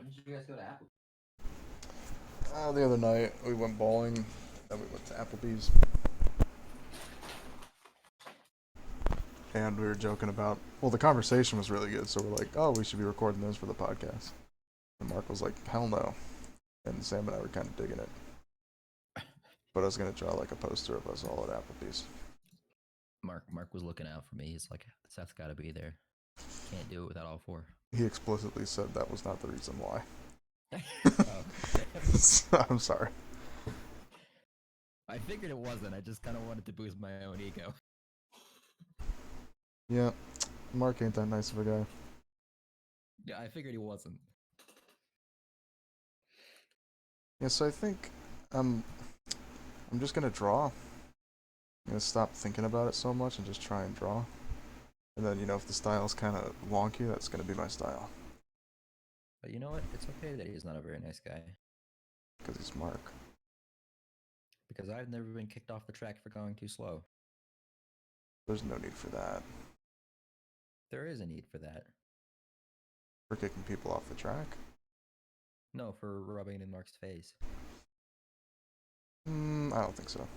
did you guys go to Apple? The other night we went bowling, then we went to Applebee's, and we were joking about. Well, the conversation was really good, so we're like, "Oh, we should be recording this for the podcast." And Mark was like, "Hell no," and Sam and I were kind of digging it. But I was gonna draw like a poster of us all at Applebee's. Mark was looking out for me. He's like, Seth's got to be there. Can't do it without all four. He explicitly said that was not the reason why. Oh, damn. I'm sorry. I figured it wasn't. I just kind of wanted to boost my own ego. Yeah, Mark ain't that nice of a guy. Yeah, I figured he wasn't. Yeah, so I think I'm I'm just gonna draw. I'm gonna stop thinking about it so much and just try and draw. And then, if the style's kind of wonky, that's gonna be my style. But you know what? It's okay that he's not a very nice guy. Because he's Mark. Because I've never been kicked off the track for going too slow. There's no need for that. There is a need for that. For kicking people off the track? No, for rubbing it in Mark's face. I don't think so.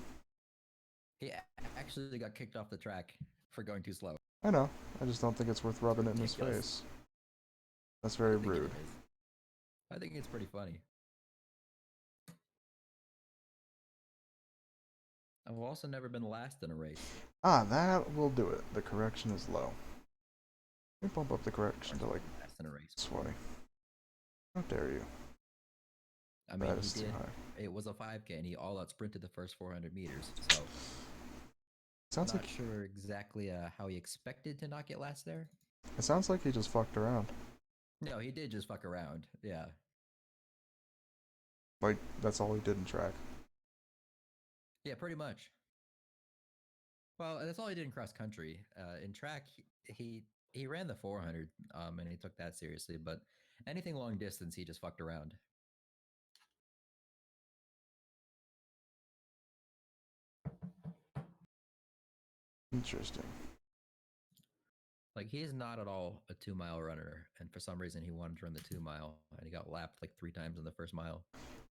He actually got kicked off the track for going too slow. I know. I just don't think it's worth rubbing it in his Ridiculous. face. That's very rude. I think it's pretty funny. I've also never been last in a race. That will do it. The correction is low. Let me bump up the correction to like Last in a race. 20. How dare you? I mean, That he is too did. high. It was a 5K, and he all out sprinted the first 400 meters. So, Sounds not like sure exactly how he expected to not get last there. it sounds like he just fucked around. No, he did just fuck around. Yeah. Like that's all he did in track. Yeah, pretty much. Well, that's all he did in cross country. In track, he ran the 400, and he took that seriously. But anything long distance, he just fucked around. Interesting. Like he's not at all a 2 mile runner, and for some reason he wanted to run the 2 mile, and he got lapped like 3 times in the first mile.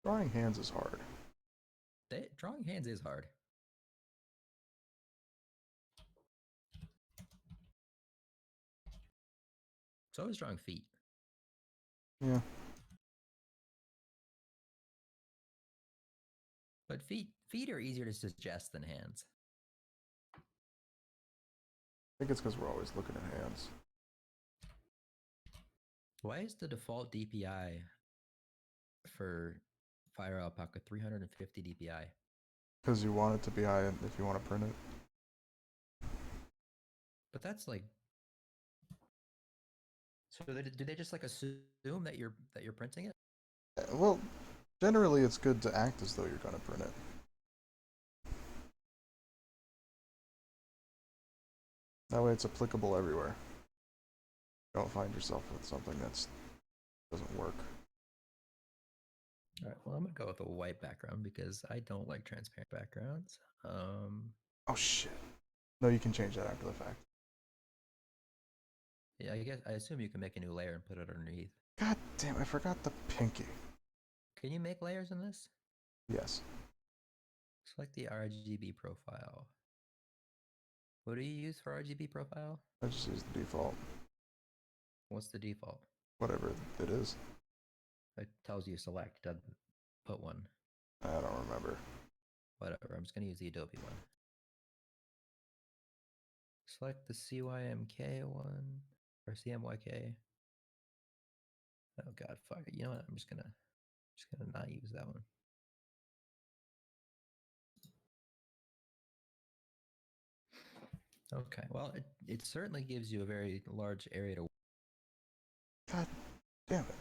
Drawing hands is hard. Drawing hands is hard. So is drawing feet. Yeah. But feet are easier to suggest than hands. I think it's because we're always looking at hands. Why is the default DPI for Fire Alpaca 350 DPI? Because you want it to be high if you want to print it. But that's like, so do they just like assume that you're printing it? Well, generally it's good to act as though you're going to print it. That way it's applicable everywhere. You don't find yourself with something that doesn't work. All right. Well, I'm gonna go with a white background because I don't like transparent backgrounds. Oh shit. No, you can change that after the fact. Yeah, I assume you can make a new layer and put it underneath. God damn, I forgot the pinky. Can you make layers in this? Yes. Select the RGB profile. What do you use for RGB profile? I just use the default. What's the default? Whatever it is. It tells you select, doesn't put one. I don't remember. Whatever, I'm just gonna use the Adobe one. Select the CYMK one, or CMYK. Oh god, fuck it. You know what? I'm just gonna not use that one. Okay, well, it certainly gives you a very large area to. God damn it.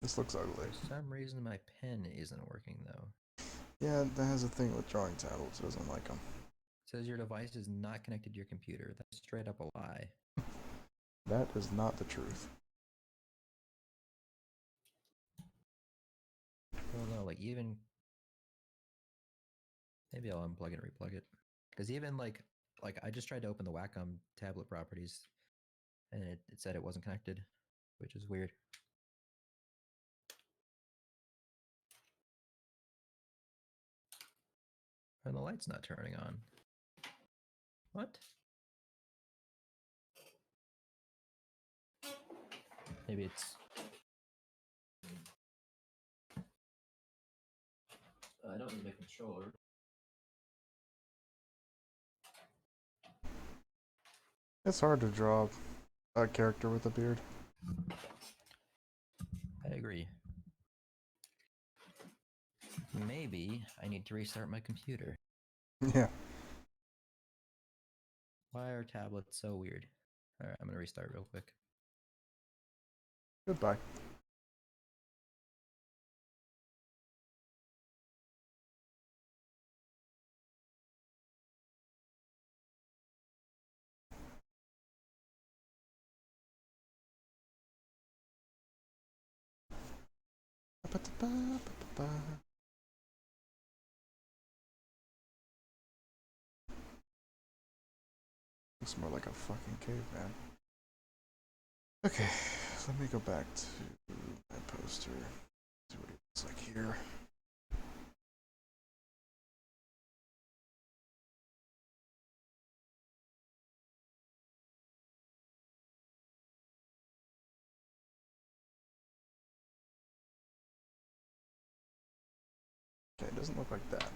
This looks ugly. For some reason, my pen isn't working though. Yeah, that has a thing with drawing tablets. It doesn't like them. It says your device is not connected to your computer. That's straight up a lie. That is not the truth. Well, no, like even maybe I'll unplug it and replug it. Because even like I just tried to open the Wacom tablet properties, and it said it wasn't connected, which is weird. And the light's not turning on. What? Maybe it's... I don't need a controller. It's hard to draw a character with a beard. I agree. Maybe I need to restart my computer. Yeah. Why are tablets so weird? Alright, I'm gonna restart real quick. Goodbye. Looks more like a fucking caveman. Okay, let me go back to my poster. See what he looks like here. Okay, it doesn't look like that.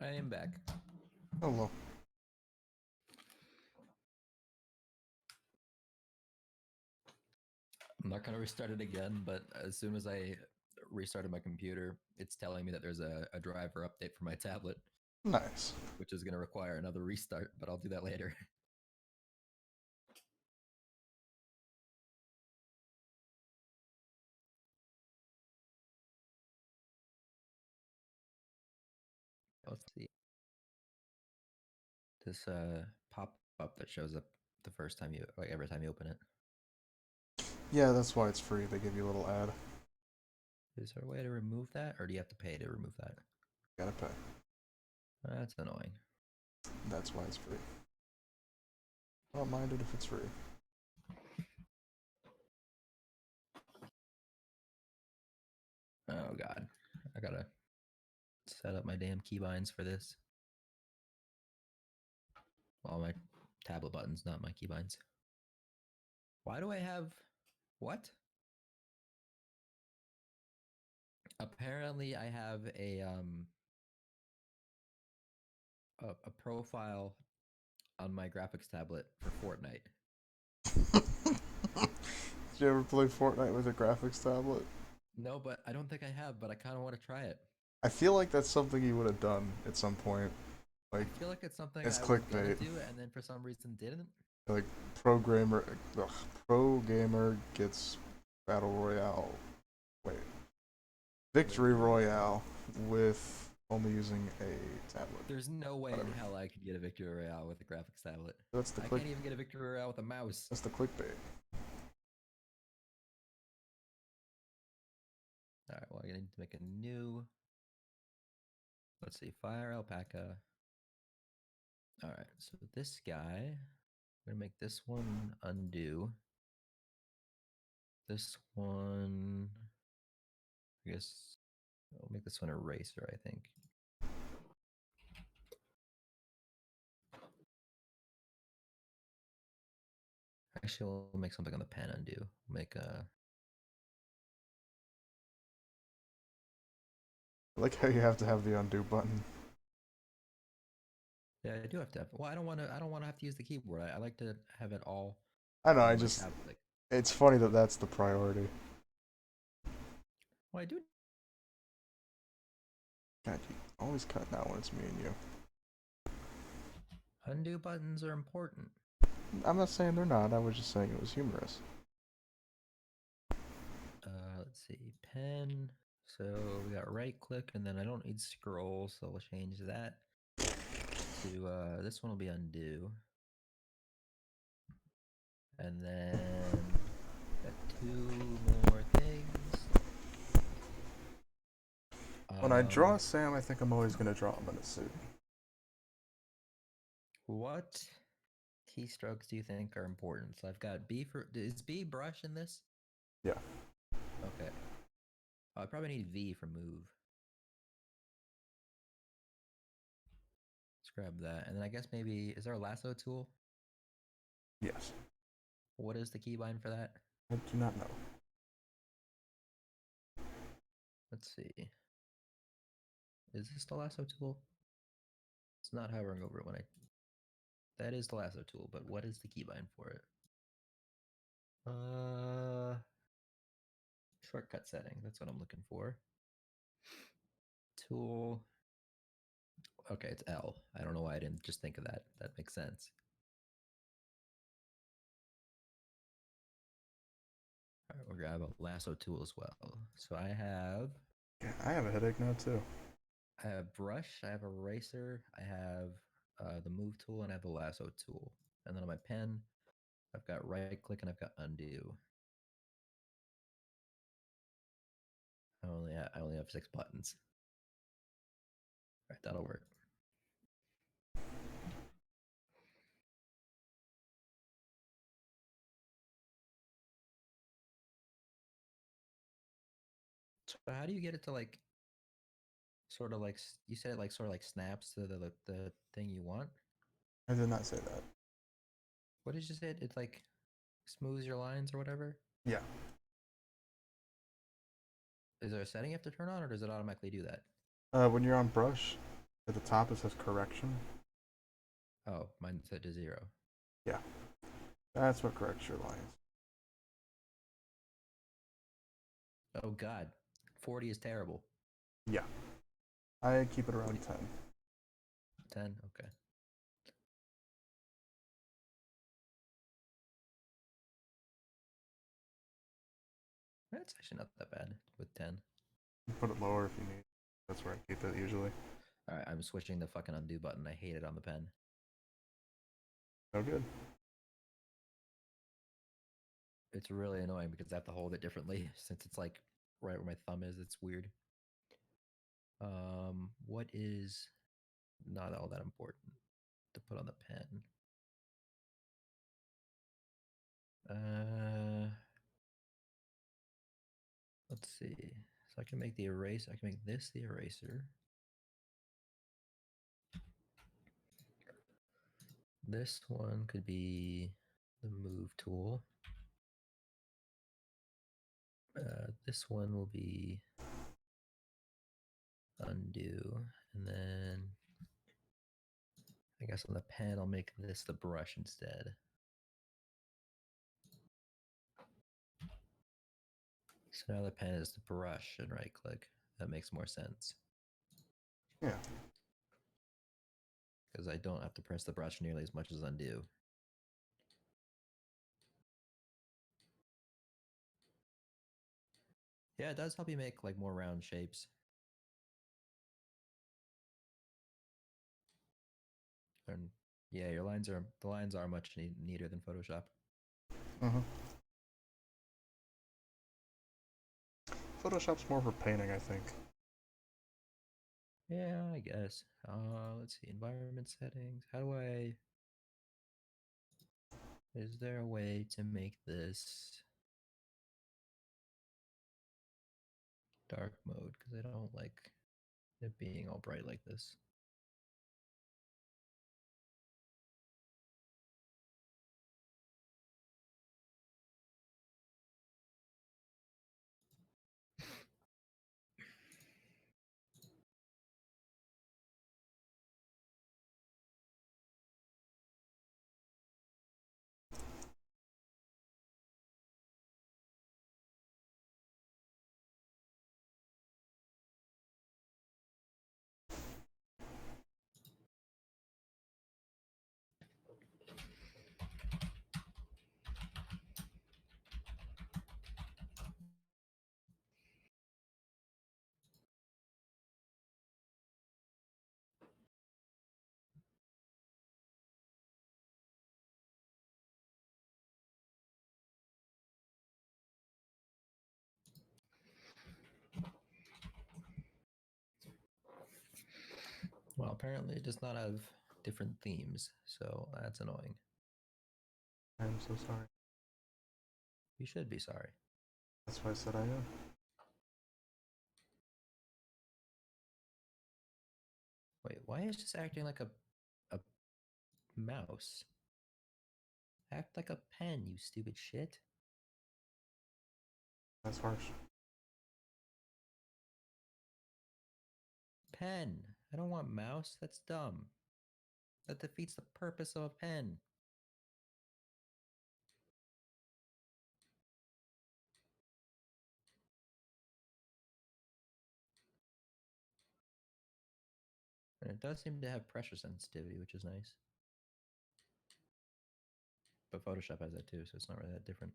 I am back. Hello. I'm not gonna restart it again, but as soon as I restarted my computer, it's telling me that there's a driver update for my tablet, Nice. which is gonna require another restart, but I'll do that later. Let's see. This pop-up that shows up the first time you, like every time you open it. Yeah, that's why it's free. They give you a little ad. Is there a way to remove that, or do you have to pay to remove that? Gotta pay. That's annoying. That's why it's free. I don't mind it if it's free. Oh god. I gotta set up my damn keybinds for this. All my tablet buttons, not my keybinds. Why do I have... What? Apparently I have a profile on my graphics tablet for Fortnite. Did you ever play Fortnite with a graphics tablet? No, but I don't think I have, but I kind of want to try it. I feel like that's something you would have done at some point. Like, I feel like it's something it's I was gonna clickbait. do and then for some reason didn't. Like, pro gamer gets battle royale. Wait, victory royale with only using a tablet. There's no way Whatever. in hell I could get a victory royale with a graphics tablet. That's the I click. can't even get a victory royale with a mouse. That's the clickbait. All right, well, I need to make a new. Let's see, fire alpaca. All right, so this guy, I'm gonna make this one undo. This one, I guess I'll make this one eraser, I think. Actually, we'll make something on the pen undo. We'll make a. I like how you have to have the undo button. Yeah, I do have to have. Well, I don't want to. I don't want to have to use the keyboard. I like to have it all I know. on I one just. tab. Like, It's funny that that's the priority. well, I do. God, you always cutting out when it's me and you. Undo buttons are important. I'm not saying they're not. I was just saying it was humorous. Let's see, pen. So we got right click, and then I don't need scroll, so we'll change that to this one will be undo, and then got two more things. When I draw Sam, I think I'm always gonna draw him in a suit. What keystrokes do you think are important? So I've got B for is B brush in this? Yeah. Okay. I probably need V for move. Let's grab that, and then I guess maybe is there a lasso tool? Yes. What is the keybind for that? I do not know. Let's see. Is this the lasso tool? It's not hovering over it when I. That is the lasso tool, but what is the keybind for it? Shortcut setting. That's what I'm looking for. Tool. Okay, it's L. I don't know why I didn't just think of that. That makes sense. All right, we'll grab a lasso tool as well. So I have. Yeah, I have a headache now too. I have brush. I have eraser. I have the move tool, and I have the lasso tool. And then on my pen, I've got right click and I've got undo. I only have 6 buttons. All right, that'll work. So how do you get it to like sort of like you said it like sort of like snaps to the thing you want? I did not say that. What did you say? It like smooths your lines or whatever? Yeah. Is there a setting you have to turn on, or does it automatically do that? When you're on brush, at the top it says correction. Oh, mine's set to 0. Yeah. That's what corrects your lines. Oh God, 40 is terrible. Yeah. I keep it around 10. 10, okay. That's actually not that bad with 10. You put it lower if you need. That's where I keep it usually. All right, I'm switching the fucking undo button. I hate it on the pen. Oh, good. It's really annoying because I have to hold it differently since it's like right where my thumb is. It's weird. What is not all that important to put on the pen? Let's see. So I can make the eraser. I can make this the eraser. This one could be the move tool. This one will be undo. And then I guess on the pen, I'll make this the brush instead. So now the pen is the brush and right click. That makes more sense. Yeah. Because I don't have to press the brush nearly as much as undo. Yeah, it does help you make like more round shapes. They're, yeah, your lines are the lines are much neater than Photoshop. Mm-hmm. Photoshop's more for painting, I think. Yeah, I guess. Let's see, environment settings. How do I? Is there a way to make this dark mode? Because I don't like it being all bright like this. Well, apparently it does not have different themes, so that's annoying. I'm so sorry. You should be sorry. That's why I said I am. Wait, why is this acting like a mouse? Act like a pen, you stupid shit. That's harsh. Pen. I don't want mouse. That's dumb. That defeats the purpose of a pen. And it does seem to have pressure sensitivity, which is nice. But Photoshop has that too, so it's not really that different.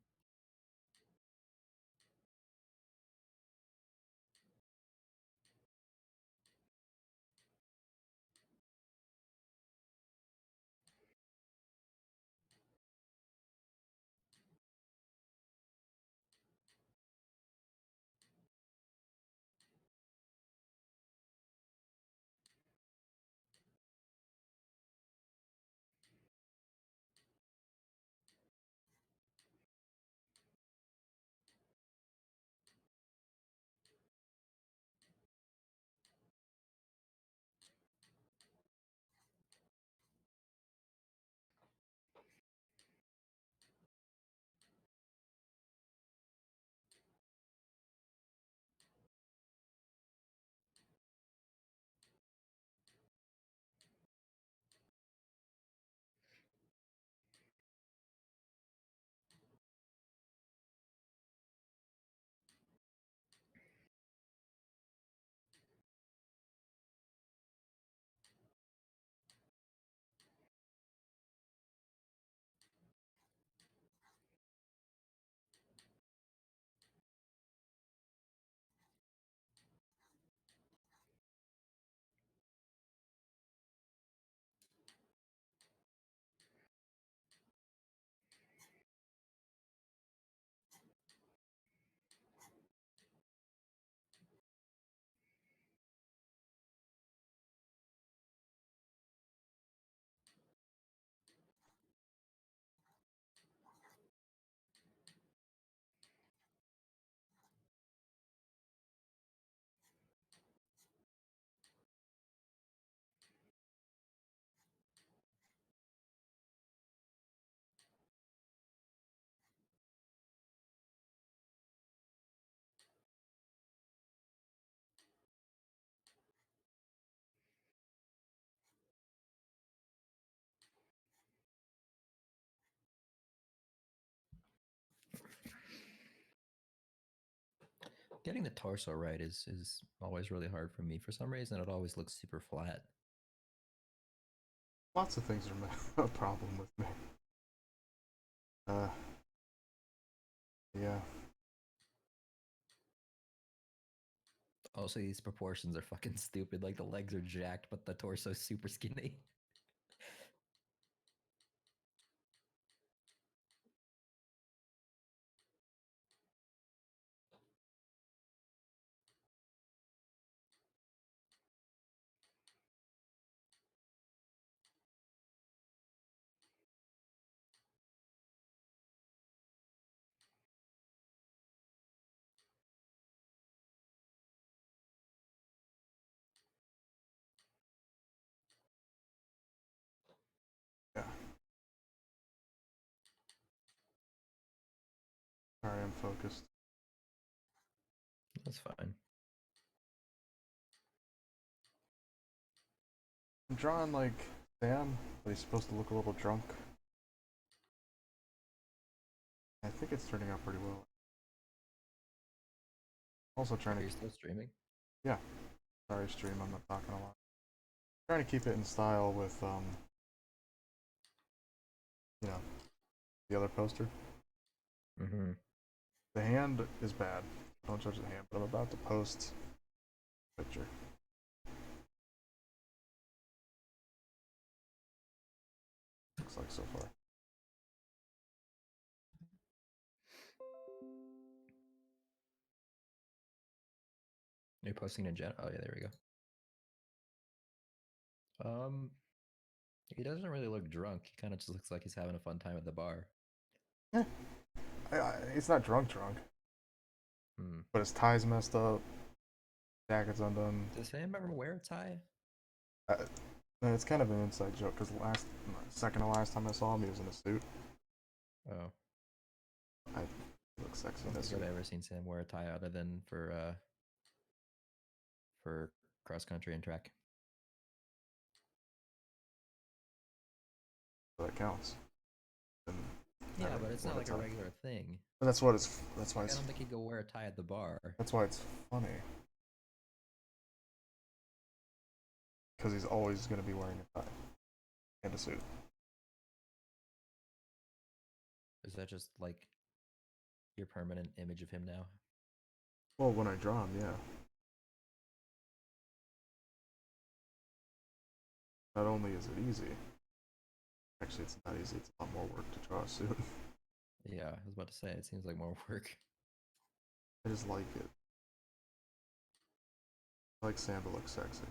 Getting the torso right is always really hard for me. For some reason, it always looks super flat. Lots of things are a problem with me. Uh, yeah. Also, these proportions are fucking stupid. Like the legs are jacked, but the torso's super skinny. focused. That's fine. I'm drawing like Sam, but he's supposed to look a little drunk. I think it's turning out pretty well. Also trying Are to, you still streaming? yeah. Sorry, stream. I'm not talking a lot. Trying to keep it in style with you know, the other poster. Mm-hmm. The hand is bad. Don't judge the hand, but I'm about to post a picture. Looks like so far. You're posting in gen. Oh yeah, there we go. He doesn't really look drunk. He kind of just looks like he's having a fun time at the bar. Eh, it's not drunk, Hmm. but his tie's messed up. Jacket's undone. Does Sam ever wear a tie? Uh, and it's kind of an inside joke because second to last time I saw him, he was in a suit. Oh, He looks I sexy in don't a think I've suit. ever seen Sam wear a tie other than for cross country and track. So that counts. And Yeah, but it's not worn like a regular thing. And that's what it's. That's why Like, I it's. don't think he'd go wear a tie at the bar. That's why it's funny. Because he's always going to be wearing a tie and a suit. Is that just like your permanent image of him now? Well, when I draw him, yeah. Not only is it easy, actually, it's not easy. It's a lot more work to draw a suit. Yeah, I was about to say it seems like more work. I just like it. I like Sam to look sexy.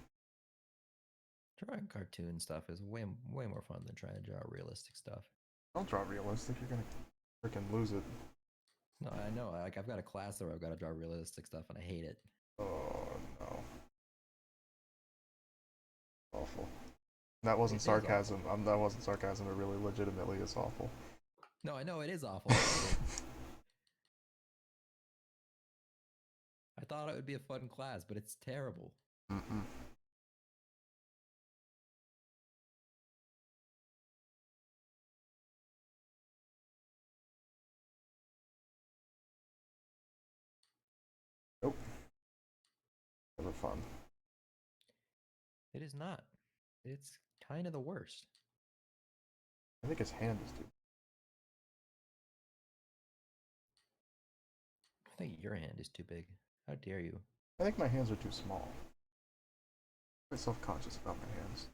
Drawing cartoon stuff is way more fun than trying to draw realistic stuff. Don't draw realistic. You're gonna freaking lose it. No, I know. Like I've got a class where I've got to draw realistic stuff, and I hate it. Oh no, awful. That wasn't It is awful. sarcasm. That wasn't sarcasm. It really, legitimately is awful. No, I know it is awful. I hate it. I thought it would be a fun class, but it's terrible. Mm-mm. Nope. Never fun. It is not. It's kind of the worst. I think his hand is too. I think your hand is too big. How dare you? I think my hands are too small. I'm self-conscious about my hands.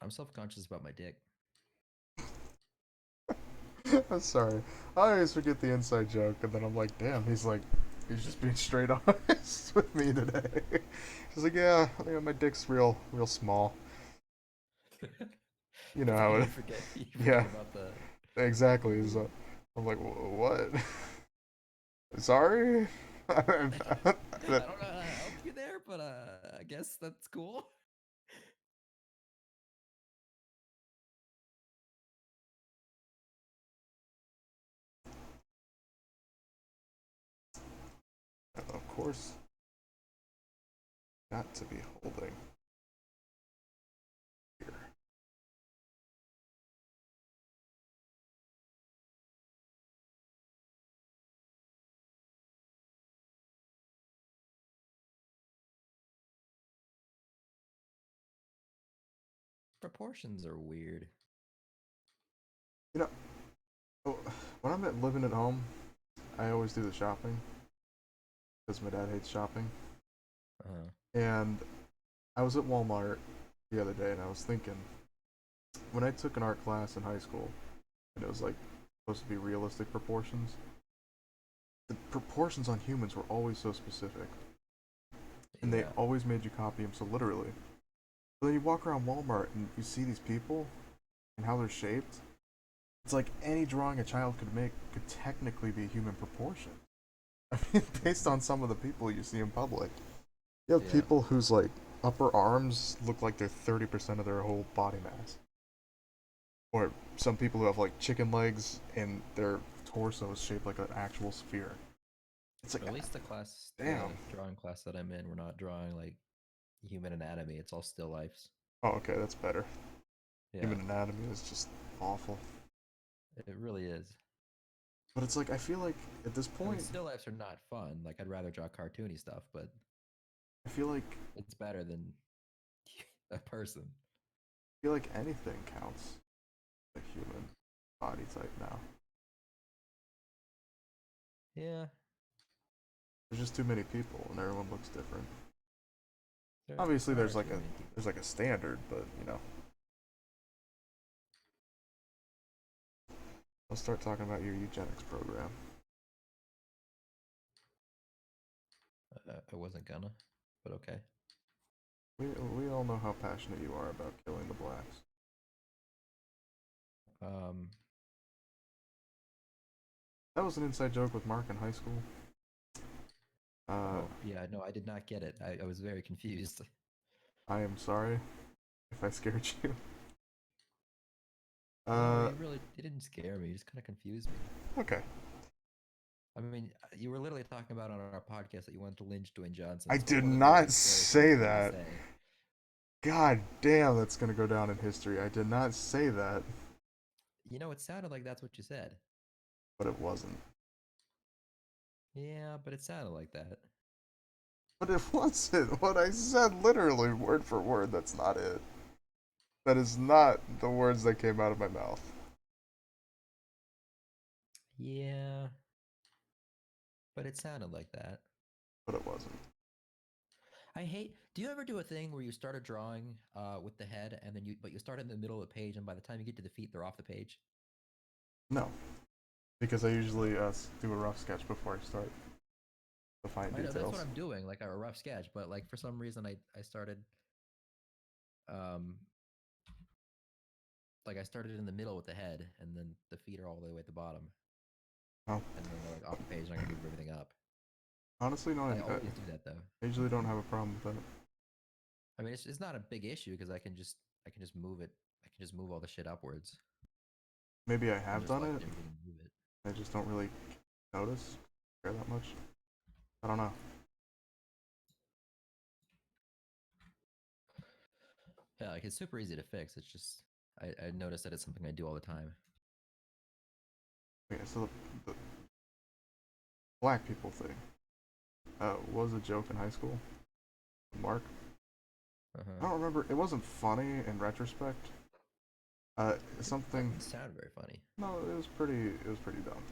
I'm self-conscious about my dick. I'm sorry. I always forget the inside joke, and then I'm like, damn, he's just being straight honest with me today. He's like, yeah, I think my dick's real small. You know That's how why it. you Yeah, forget about the. exactly. So I'm like, what? Sorry. I don't know how to help you there, but I guess that's cool. Of course, got to be holding here. Proportions are weird. You know, when I'm living at home, I always do the shopping because my dad hates shopping. Uh-huh. And I was at Walmart the other day, and I was thinking, when I took an art class in high school, and it was like supposed to be realistic proportions, the proportions on humans were always so specific, and they Yeah. always made you copy them so literally. But then you walk around Walmart and you see these people and how they're shaped. It's like any drawing a child could make could technically be human proportion. I mean, based on some of the people you see in public. You have Yeah. people whose like upper arms look like they're 30% of their whole body mass. Or some people who have like chicken legs and they're torso is shaped like an actual sphere. It's like, At least the damn. drawing class that I'm in, we're not drawing like human anatomy. It's all still lifes. Oh, okay, that's better. Yeah, Human anatomy is just awful. it really is. But it's like I feel like at this I mean, point, still lifes are not fun. Like I'd rather draw cartoony stuff, but I feel like it's better than a person. anything counts. A human body type now. Yeah, There's just too many people, and everyone looks different. there Obviously, are too many people. there's like a standard, but let's start talking about your eugenics program. I wasn't gonna, but okay. We all know how passionate you are about killing the blacks. Um, That was an inside joke with Mark in high school. Uh, oh yeah, no, I did not get it. I was very confused. I am sorry if I scared you. No, Uh, you really it didn't scare me. You just kind of confused me. okay. I mean, you were literally talking about on our podcast that you wanted to lynch Dwayne I Johnson, so it did wasn't really not a scary thing say for me to that. say. God damn, that's gonna go down in history. I did not say that, You know, it sounded like that's what you said. but it wasn't. Yeah, but it sounded like that. But it wasn't what I said, literally word for word. That's not it. That is not the words that came out of my mouth. Yeah, but it sounded like that. But it wasn't. I hate. Do you ever do a thing where you start a drawing with the head and then you start in the middle of the page and by the time you get to the feet they're off the page? No, because I usually do a rough sketch before I start the fine I know that's what details. I'm doing, like a rough sketch, but like for some reason I started um like I started in the middle with the head and then the feet are all the way at the bottom Oh, and then they're like off the page and I gotta move everything up. honestly, no. I always do that though. I usually don't have a problem with that. I mean, it's not a big issue because I can just move it. I can just move all the shit upwards Maybe I and have just done select it. everything and move it. I just don't really notice, care that much. I don't know. Yeah, like it's super easy to fix. It's just I noticed that it's something I do all the time. Okay, so the black people thing was a joke in high school. Mark, I Uh-huh. don't remember. It wasn't funny in retrospect. That Something. didn't sound very funny. No, it was pretty. It was pretty dumb.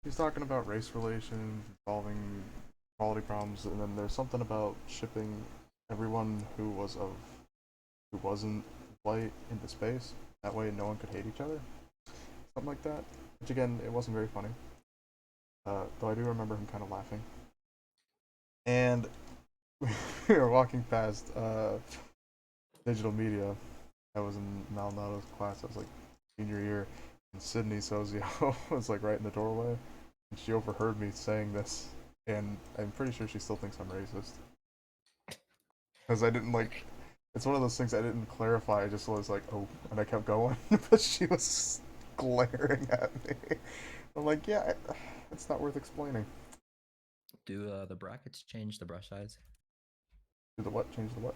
He's talking about race relations, solving quality problems, and then there's something about shipping everyone who wasn't white into space. That way, no one could hate each other. Something like that. Which again, it wasn't very funny. Though I do remember him kind of laughing. And we were walking past digital media. I was in Maldonado's class. I was like senior year, and Sydney Sozio was like right in the doorway, and she overheard me saying this, and I'm pretty sure she still thinks I'm racist because I didn't like. It's one of those things I didn't clarify. I just was like, oh, and I kept going, but she was glaring at me. I'm like, yeah, it's not worth explaining. Do the brackets change the brush size? Do the what? Change the what?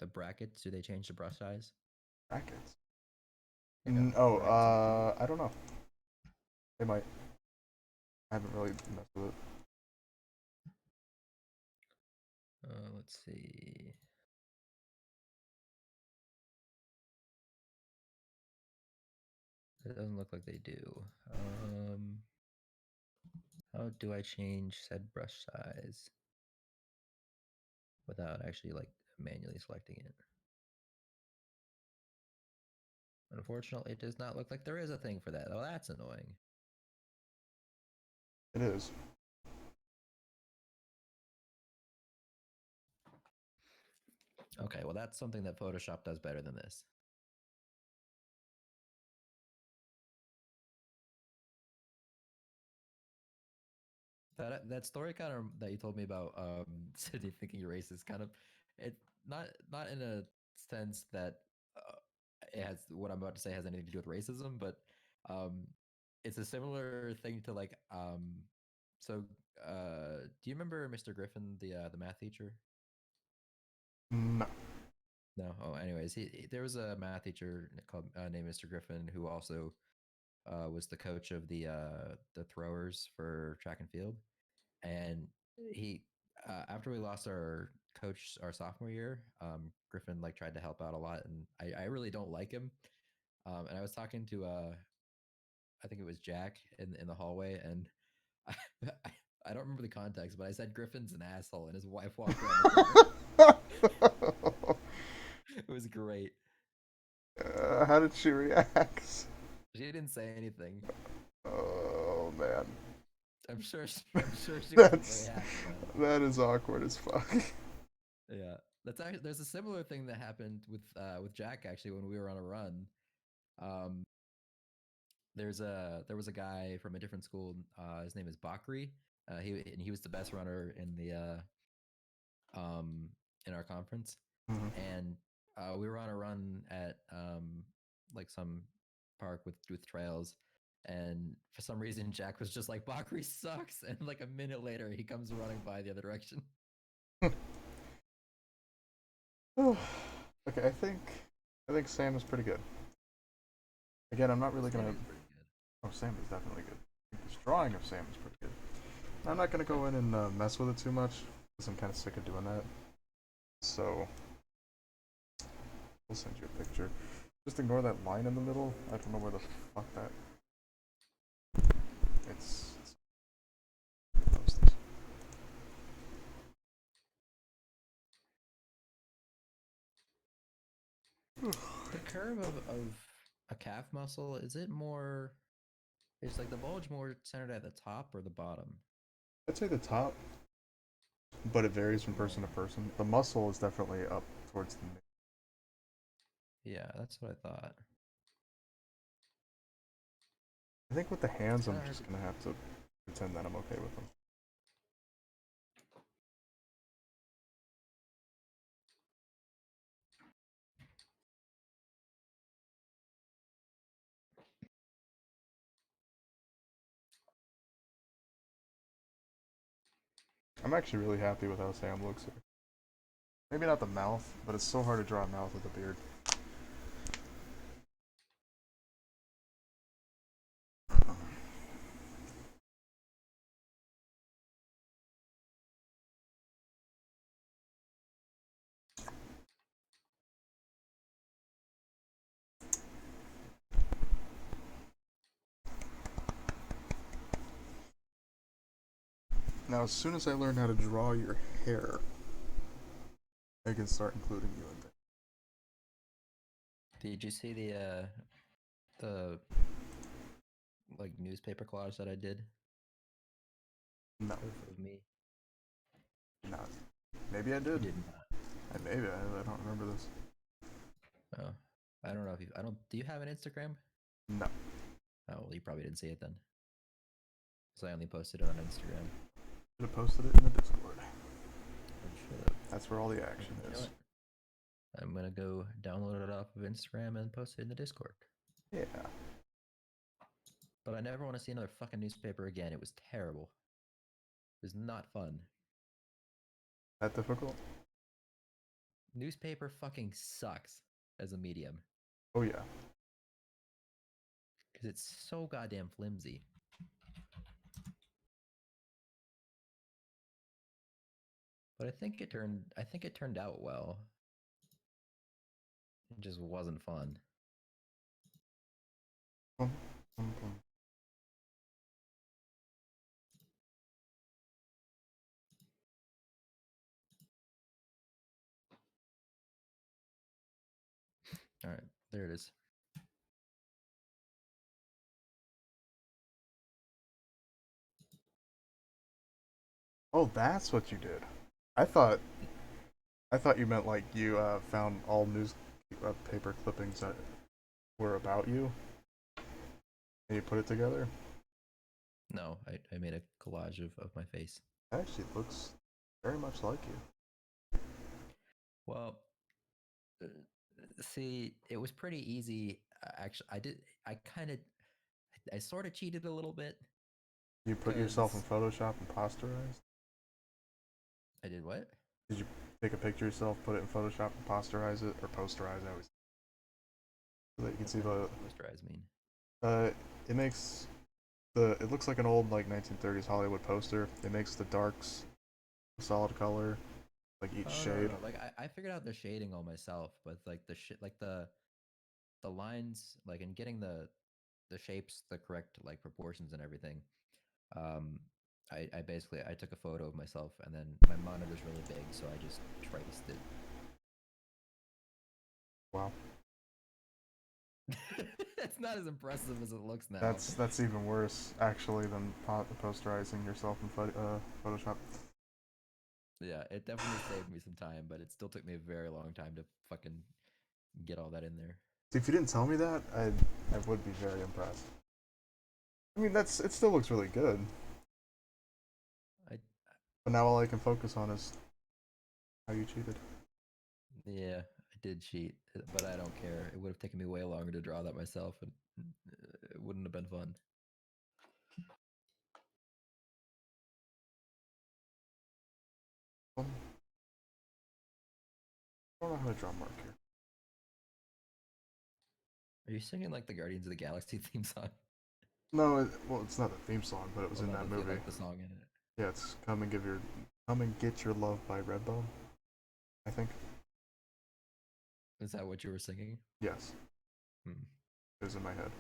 The brackets, do they change the brush size? Brackets. You know, Oh, brackets on the keyboard. I don't know. They might. I haven't really messed with it. Let's see. It doesn't look like they do. How do I change said brush size without actually like manually selecting it? Unfortunately, it does not look like there is a thing for that. Oh, that's annoying. It is. Okay, well, that's something that Photoshop does better than this. That story kind of that you told me about Sydney thinking you're racist kind of it not in a sense that it has what I'm about to say has anything to do with racism, but um it's a similar thing to like so do you remember Mr. Griffin, the math teacher? No. No. Oh, anyways, there was a math teacher called named Mr. Griffin who also was the coach of the throwers for track and field, and he after we lost our coach our sophomore year, Griffin like tried to help out a lot, and I really don't like him. And I was talking to I think it was Jack in the hallway, and I, I don't remember the context, but I said Griffin's an asshole, and his wife walked around the corner. It was great. How did she react? She didn't say anything. Oh man, I'm sure she wasn't very that's happy about it. that is awkward as fuck. Yeah, that's actually there's a similar thing that happened with Jack actually when we were on a run. Um, there was a guy from a different school. His name is Bakri. He was the best runner um in our conference, Mhm. and we were on a run at like some park with trails, and for some reason Jack was just like Bakri sucks, and like a minute later he comes running by the other direction. Okay, I think Sam is pretty good. Again, I'm not really Sam gonna. is pretty good. Oh, Sam is definitely good. This drawing of Sam is pretty good. I'm not gonna go in and mess with it too much because I'm kind of sick of doing that. So we'll send you a picture. Just ignore that line in the middle. I don't know where the fuck that. It's The curve of a calf muscle, is it more, is like the bulge more centered at the top or the bottom? I'd say the top, but it varies from person Yeah. to person. The muscle is definitely up towards the mid. Yeah, that's what I thought. I think with the It's hands, kind I'm of hard just to. gonna have to pretend that I'm okay with them. I'm actually really happy with how Sam looks here. Maybe not the mouth, but it's so hard to draw a mouth with a beard. Now, as soon as I learn how to draw your hair, I can start including you in there. Did you see the like newspaper collage that I did No, of me? no. Maybe I You did. did not. Maybe I don't remember this. Oh, I don't know if you. I don't. Do you have an Instagram? No. Oh, well, you probably didn't see it then, because I only posted it on Instagram. Should have posted it in the Discord. I should have. That's where all the action You know is. what? I'm gonna go download it off of Instagram and post it in the Discord. Yeah. But I never want to see another fucking newspaper again. It was terrible. It was not fun. That difficult? Newspaper fucking sucks as a medium Oh yeah. because it's so goddamn flimsy. But I think it turned out well. It just wasn't fun. Boom, boom, boom. All right, there it is. Oh, that's what you did. I thought you meant like you found all news paper clippings that were about you and you put it together. No, I made a collage of my face. It actually looks very much like you. Well, see, it was pretty easy. Actually, I did. I kind of I sort of cheated a little bit You put yourself in because Photoshop and posterize? I did what? Did you take a picture of yourself, put it in Photoshop and posterize it? Or posterize, I always. So that you can What see the hell the. does posterize mean? Uh, it makes the. It looks like an old, like, 1930s Hollywood poster. It makes the darks a solid color, like each Oh no, no, shade. no. Like I figured out the shading all myself, but like the shit, like the lines, like in getting the shapes, the correct like proportions and everything. Um, I basically I took a photo of myself and then my monitor's really big, so I just traced it. Wow. It's not as impressive as it looks now. That's even worse, actually, than posterizing yourself in Photoshop. Yeah, it definitely saved me some time, but it still took me a very long time to fucking get all that in there. See, if you didn't tell me that, I would be very impressed. I mean, it still looks really good. I But now all I can focus on is how you cheated. Yeah, I did cheat, but I don't care. It would have taken me way longer to draw that myself, and it wouldn't have been fun. I don't know how to draw mark here. Are you singing like the Guardians of the Galaxy theme song? No, well, it's not a theme song, but it was Well, in no, that movie. like the song in it. Yeah, it's Come and Get Your Love by Redbone, I think. Is that what you were singing? Yes, Hmm. it was in my head.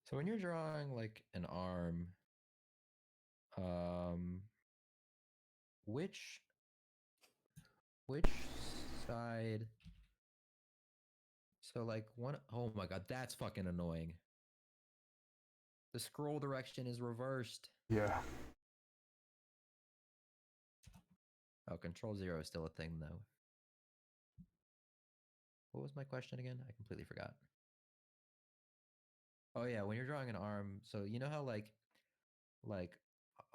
So when you're drawing like an arm, um, which which side? So like one, oh my god, that's fucking annoying. The scroll direction is reversed. Yeah. Oh, Control Zero is still a thing though. What was my question again? I completely forgot. Oh yeah, when you're drawing an arm, so you know how like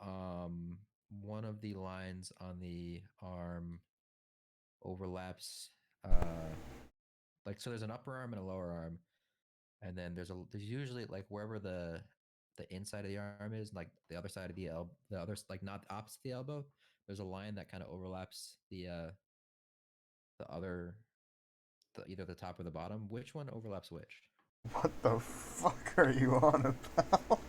um one of the lines on the arm overlaps like so there's an upper arm and a lower arm, and then there's usually like wherever the inside of the arm is, like the other side of the other, like not opposite the elbow, there's a line that kind of overlaps the other, either the top or the bottom. Which one overlaps which? What the fuck are you on about?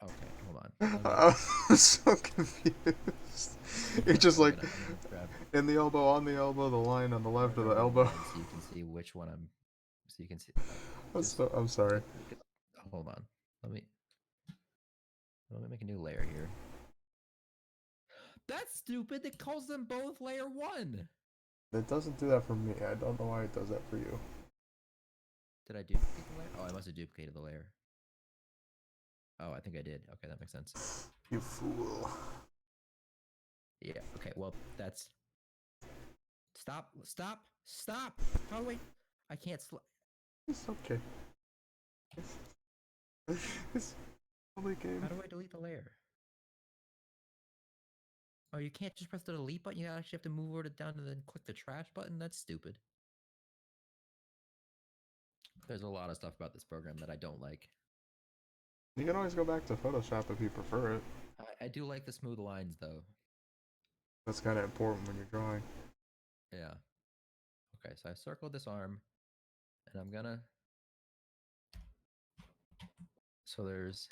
Okay, hold on. Let me I'm so confused. You're just like I'm gonna grab in the elbow, on the elbow, the line on the I'm gonna left of the grab the elbow. line so you can see which one I'm. So you can see. Just I'm sorry. look at. Hold on. Let me let me make a new layer here. That's stupid. It calls them both layer one. It doesn't do that for me. I don't know why it does that for you. Did I duplicate the layer? Oh, I must have duplicated the layer. Oh, I think I did. Okay, that makes sense. You fool. Yeah. Okay. Well, that's. Stop. Stop. Stop. How do I? I can't. It's okay. It's only game. How do I delete the layer? Oh, you can't just press the delete button. You actually have to move over to down and then click the trash button. That's stupid. There's a lot of stuff about this program that I don't like. You can always go back to Photoshop if you prefer it. I do like the smooth lines though. That's kind of important when you're drawing. Yeah. Okay, so I circled this arm, and I'm gonna. So there's.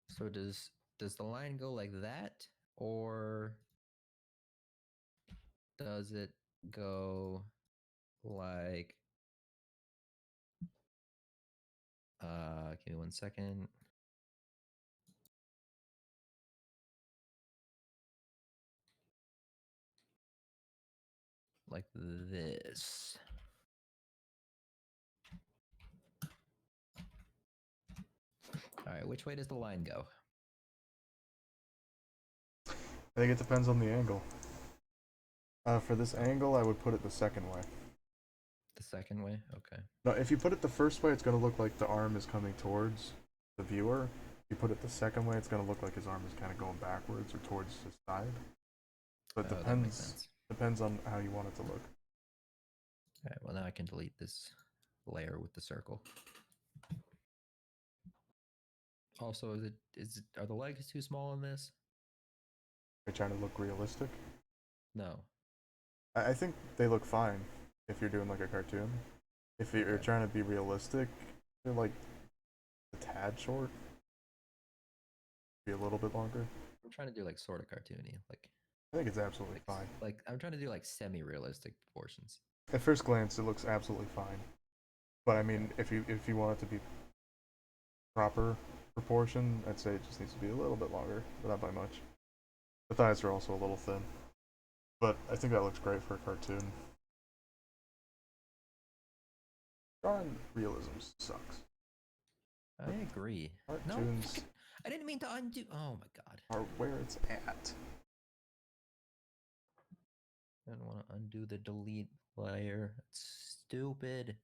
So does the line go like that, or does it go like? Give me 1 second. Like this. All right, which way does the line go? I think it depends on the angle. For this angle, I would put it the second way. The second way? Okay. No, if you put it the first way, it's going to look like the arm is coming towards the viewer. you put it the second way, it's gonna look like his arm is kind of going backwards or towards his side. But Oh, that makes depends sense. depends on how you want it to look. All right, well, now I can delete this layer with the circle. Also, are the legs too small in this? You're trying to look realistic. No. I think they look fine if you're doing like a cartoon. If you're Okay. trying to be realistic, they're like a tad short. Be a little bit longer. I'm trying to do like sort of cartoony, I think it's absolutely like fine. like I'm trying to do like semi-realistic proportions. At first glance, it looks absolutely fine. But I Okay. mean, if you want it to be proper proportion, I'd say it just needs to be a little bit longer, but not by much. The thighs are also a little thin, but I think that looks great for a cartoon. Drawing realism sucks. I agree. No, Cartoons fucking, I didn't mean to undo. Oh my god. are where it's at. I don't want to undo the delete layer. It's stupid.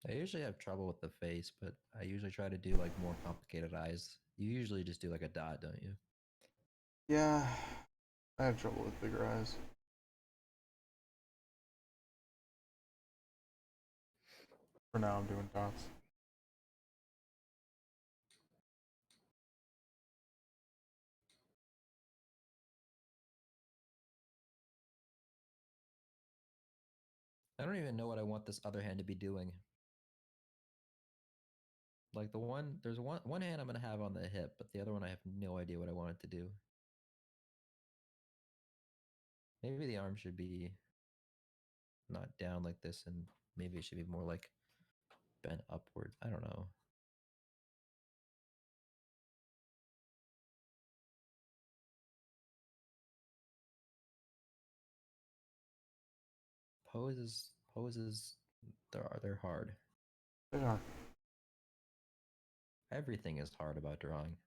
I usually have trouble with the face, but I usually try to do like more complicated eyes. You usually just do like a dot, don't you? Yeah, I have trouble with bigger eyes. For now, I'm doing dots. I don't even know what I want this other hand to be doing. Like there's one hand I'm gonna have on the hip, but the other one I have no idea what I want it to do. Maybe the arm should be not down like this, and maybe it should be more like bent upward. I don't know. Poses, they're hard. They are, Everything is hard about drawing,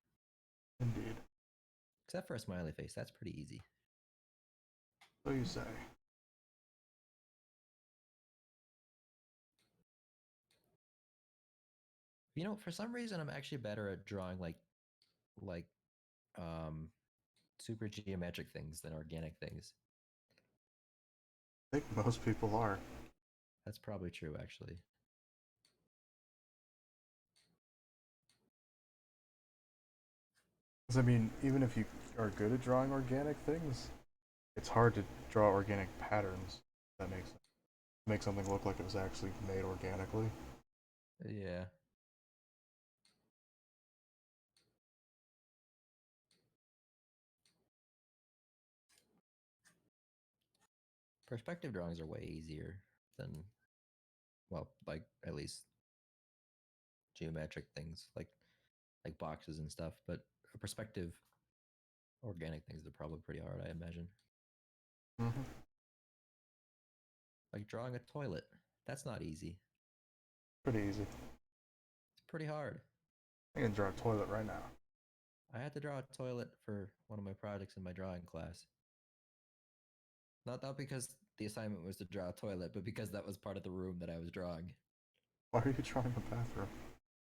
indeed. except for a smiley face. That's pretty easy. So you say. You know, for some reason, I'm actually better at drawing like um super geometric things than organic things. I think most people are. That's probably true, actually. 'Cause I mean, even if you are good at drawing organic things, it's hard to draw organic patterns. That makes sense. Make something look like it was actually made organically. Yeah. Perspective drawings are way easier than, well, like at least geometric things like boxes and stuff, but perspective organic things are probably pretty hard, I imagine. Mm-hmm. Like drawing a toilet. That's not easy. Pretty easy. It's pretty hard. I can draw a toilet right now. I had to draw a toilet for one of my projects in my drawing class. Not because the assignment was to draw a toilet, but because that was part of the room that I was drawing. Why are you drawing a bathroom?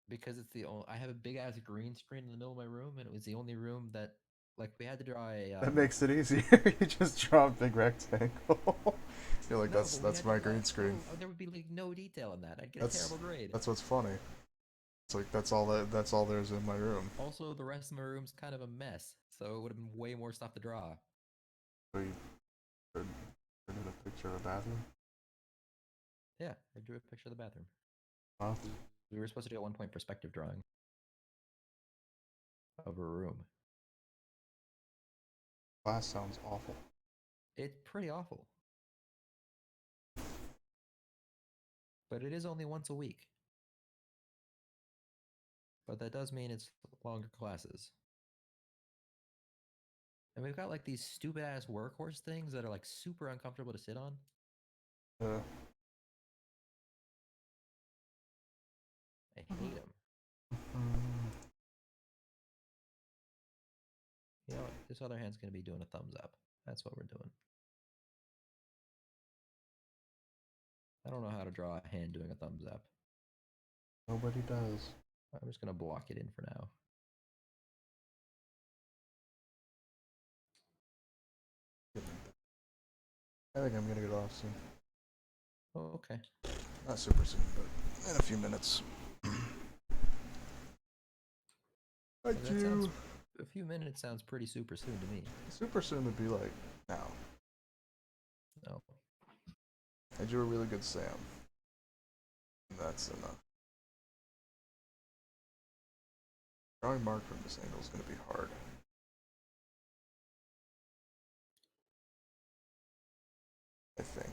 Because it's the only I have a big ass green screen in the middle of my room, and it was the only room that like we had to draw a That makes it easier. You just draw a big rectangle. You're like, no, that's but we that's had to my draw green screen. no, there would be like no detail in that. I'd get a That's terrible grade. that's what's funny. It's like that's all there's in my room. Also, the rest of my room's kind of a mess, so it would have been way more stuff to draw. So you printed a picture of a bathroom. Yeah, I drew a picture of the bathroom. Wow. We were supposed to do at one point perspective drawing of a room. Class sounds awful. It's pretty awful, but it is only once a week. but that does mean it's longer classes. And we've got like these stupid ass workhorse things that are like super uncomfortable to sit on. Yeah. I hate them. You know what? This other hand's going to be doing a thumbs up. That's what we're doing. I don't know how to draw a hand doing a thumbs up. Nobody does. I'm just going to block it in for now. I think I'm gonna get off soon. Oh, okay. Not super soon, but in a few minutes. Thank That you. sounds, a few minutes sounds pretty super soon to me. Super soon would be like now. No. I drew a really good Sam. And that's enough. Drawing Mark from this angle is gonna be hard. I think.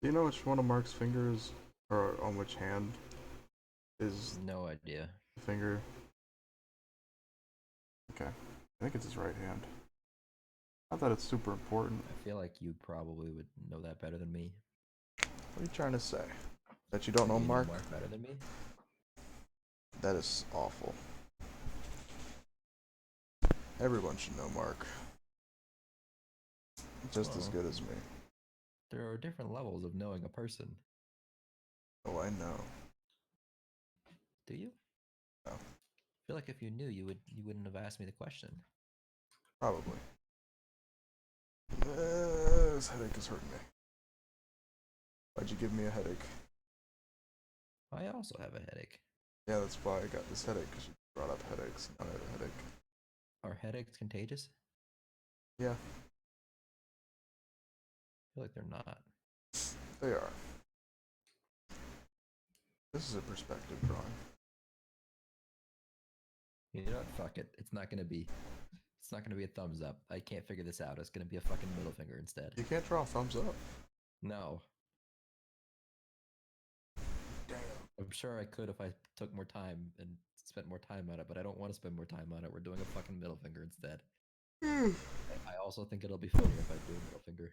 Do you know which one of Mark's fingers, or on which hand, is No idea. the finger? Okay. I think it's his right hand. Not that it's super important. I feel like you probably would know that better than me. What are you trying to say? That you don't know You Mark? know Mark better than me? That is awful. Everyone should know Mark. Just as good as me. There are different levels of knowing a person. Oh, I know. Do you? No. I feel like if you knew, you wouldn't have asked me the question. Probably. This headache is hurting me. Why'd you give me a headache? I also have a headache. Yeah, that's why I got this headache, because you brought up headaches. I have a headache. Are headaches contagious? Yeah. I feel like they're not. They are. This is a perspective drawing. You know what? Fuck it. It's not gonna be. It's not gonna be a thumbs up. I can't figure this out. It's gonna be a fucking middle finger instead. You can't draw a thumbs up. No. Damn. I'm sure I could if I took more time and spent more time on it, but I don't want to spend more time on it. We're doing a fucking middle finger instead. I also think it'll be funnier if I do a middle finger.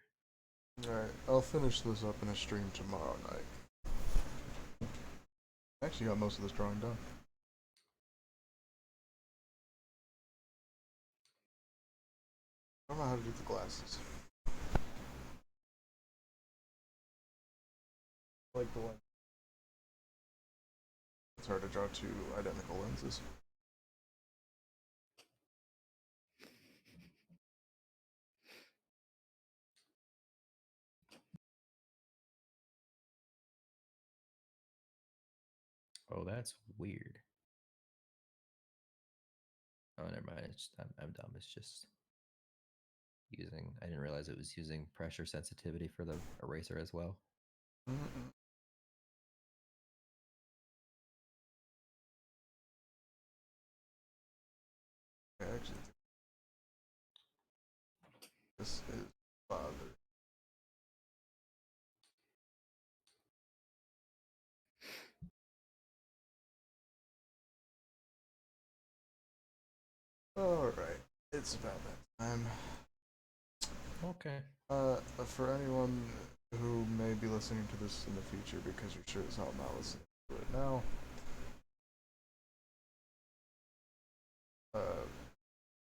Alright, I'll finish this up in a stream tomorrow night. I actually got most of this drawing done. I don't know how to do the glasses. Like the one. It's hard to draw two identical lenses. Oh, that's weird. Oh, never mind. It's just, I'm dumb. It's just using. I didn't realize it was using pressure sensitivity for the eraser as well. Mm-mm. I actually think this is father. Alright, it's about that time. Okay. For anyone who may be listening to this in the future, because you're sure as hell not listening to it now,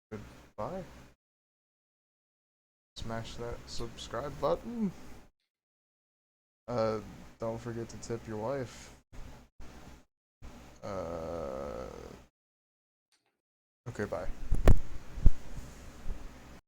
goodbye. Smash that subscribe button. Don't forget to tip your wife. Okay, bye.